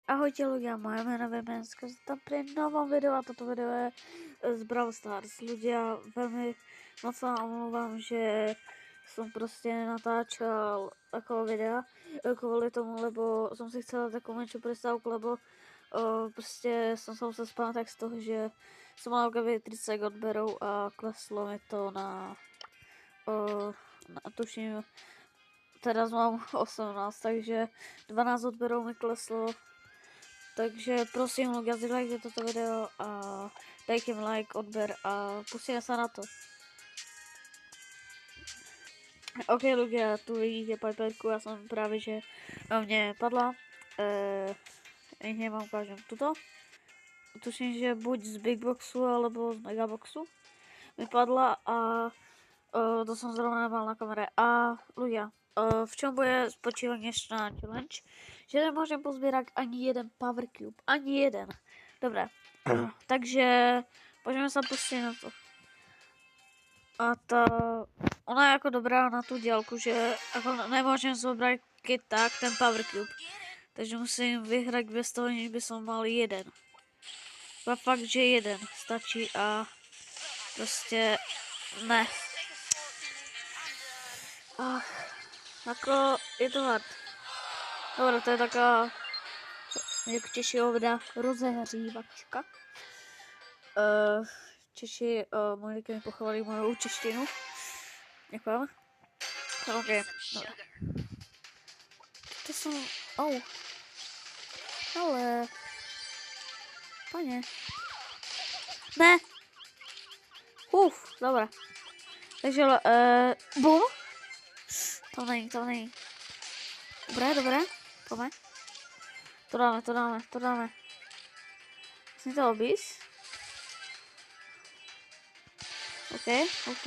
Ahojte ľudia, moje meno je Mensko, tam pri novom videu a toto video je z Brawl Stars. Ľudia, veľmi moc sa omlouvám, že som proste natáčal takové videa kvôli tomu, lebo som si chcela takú menšiu prestávku, lebo proste som sa musel spáť tak z toho, že som mal 30 odberov a kleslo mi to na tuším, teraz mám 18, takže 12 odberov mi kleslo. Takže prosím ľudia, zdieľajte toto video a dajte mi like, odber a pustíme sa na to. OK ľudia, tu vidíte Piperku, ja som práve že na mne padla. Hneď vám ukážem tuto. Tuším, že buď z Big Boxu alebo z Megaboxu mi padla a to som zrovna nemal na kamere. A ľudia, v čom bude spočívať dnešná challenge? Že nemôžem pozbierať ani jeden Power Cube. Ani jeden. Dobre. Takže poďme sa pustiť na to. A ona je ako dobrá na tú diaľku, že ako nemôžem zobrať keď tak ten Power Cube. Takže musím vyhrať bez toho, než by som mal jeden. A fakt, že jeden stačí a proste ne. Ako je to hard. Dobre, to je taká, jak Češi hovoria, rozehřívačka. Češi, moji mi pochovali moju češtinu. Ďakujem. OK, dobre. To som, ale, pane. Ne. Dobre. Takže, bum. To není. Dobré, pojďme. To dáme. Musím to obísť. OK.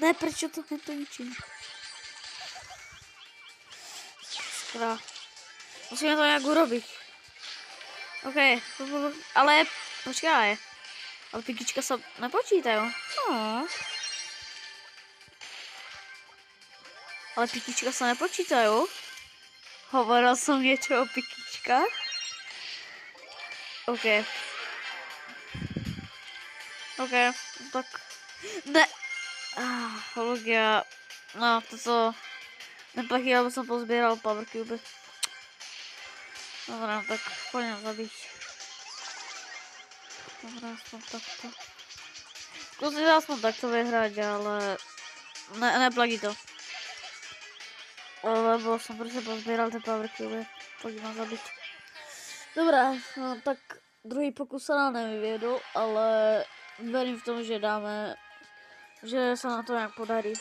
Ne, prečo to ničím? Skvělá. Musíme to nějak urobiť. OK, ale počkaj. Ale pikička sa nepočítajú. Ale pikička sa nepočítajú. Hovoril som niečo o pikičkách. OK, tak... Ne! Ľudia... No, toto... Neplatí, aby som pozbieral Power Cube. Dobre, tak poďme zabiť. Dobre, aspoň takto. Skúsim aspoň takto vyhrať, ale... Neplatí to. Lebo som proste pozbieral tie Power Cube. Poďme zabiť. Dobre, no tak druhý pokus sa nám nevyviedol, ale verím v tom, že dáme, že sa nám to nejak podarí.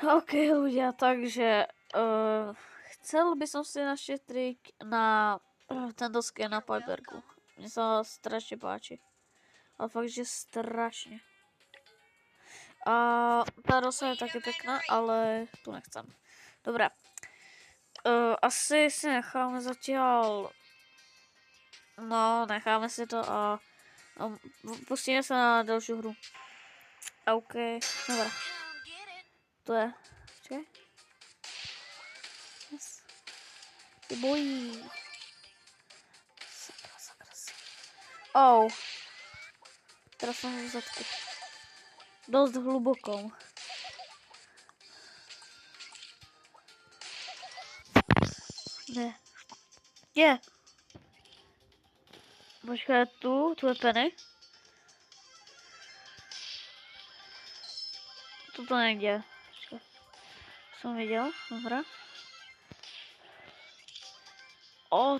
OK ľudia, takže chcel by som si našetriť na tento skin na Piperku. Mne sa strašne páči. Ale fakt, že strašne. A tá rosa je také pekná, ale tu nechcem. Dobre. Asi si necháme zatiaľ... No, necháme si to a pustíme sa na ďalšiu hru. OK, dobre. To je... Čakaj. Yes. Ty bojí. Sakra. Teraz som v zadku. Dosť hlubokou. Ne. Je. Počkaj, tu je Penny. Tuto nejde. Počkaj. Som videl, dobrá.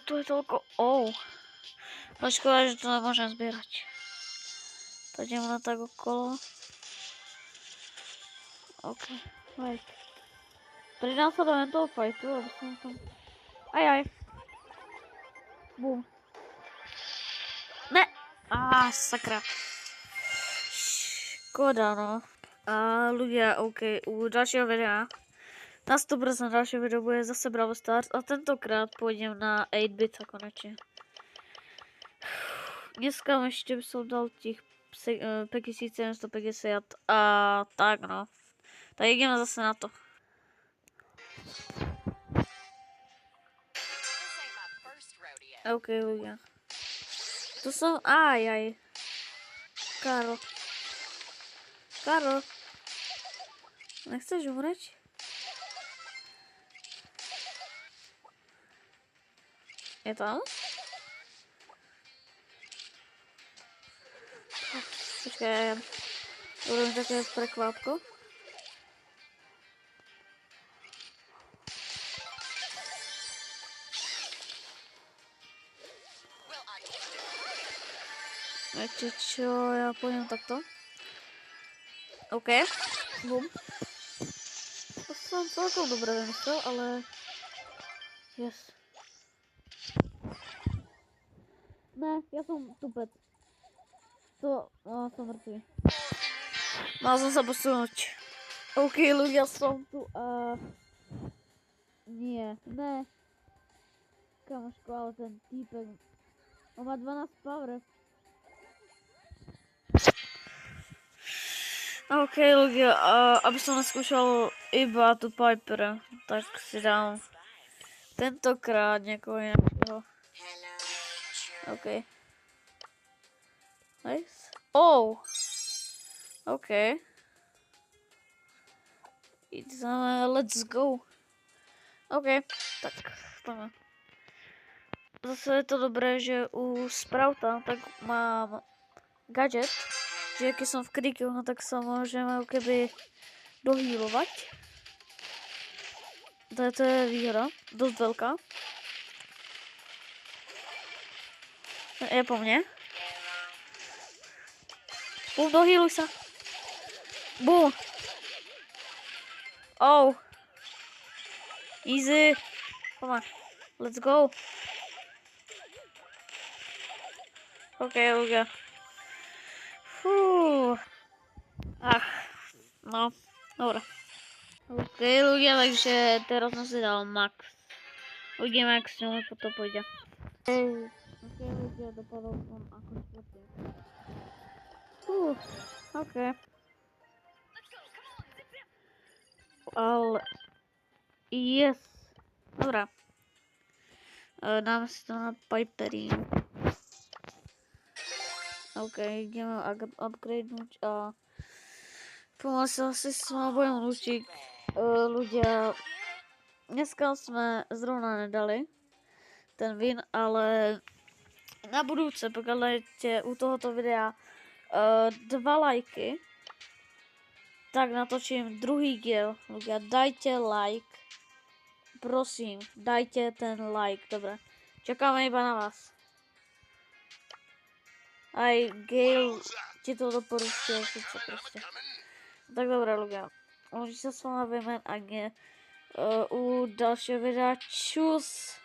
Tu je toľko, Počkaj, že to nemôžem zbierať. Poďme na tak okolo. OK, wait. Pridám sa do mental fightu, aby som tam... Aj. Bum. Ne! Sakra. Škoda, no. A ľudia, OK, u ďalšieho videa. Na 100% ďalšie video bude zase Brawl Stars a tentokrát pôjdem na 8-bit konečne. Dneska ešte by som dal tých 5750 a tak no. Tak ideme zase na to. OK, ľudia. Tu som... Aj. Karol. Karol. Nechceš umrieť? Je tam? Počkaj, urobím také prekvapko. Viete čo, ja pôjdem takto. OK. Bum. To som celkom dobre vymyslel, ale... Yes. Ne, ja som tupec. Som mŕtvý. Mal som sa posunúť. OK, ľudia, som tu a... Nie, ne. Kamoško, ale ten týpek... On má 12 power. OK, ľudia, aby som neskúšal iba tú Piper, tak si dám tentokrát niekoho nejakého. OK. Nice. Oh! OK. Let's go. OK, tak poďme. Zase je to dobré, že u Sprouta tak mám gadget, že keď som v kriku, no tak sa môžem keby dohýlovať. To je výhoda, dosť veľká. Je po mne. Bum, dohýluj sa. Bum. Oh. Easy. Come on. Let's go. OK, ľudia. No, dobre. OK, ľudia, takže teraz som si dal max. Uvidíme, ak s ňou to pôjde. OK, ľudia, dopadol som ako štvrtý. OK. Ale... Yes. Dobrá. Dáme si to na Piperine. OK, ideme upgradenúť a pomaly sa asi s vami budem lúčiť. Ľudia, dneska sme zrovna nedali ten win, ale na budúce, pokiaľ dáte u tohoto videa 2 lajky, tak natočím druhý diel. Ľudia, dajte like. Prosím, dajte ten like, dobre. Čakáme iba na vás. Aj Gale ti to doporučuje, všetko proste. Tak dobré, ľudia. Môžete sa s vami vymen, ak nie u ďalšieho videa. Čus!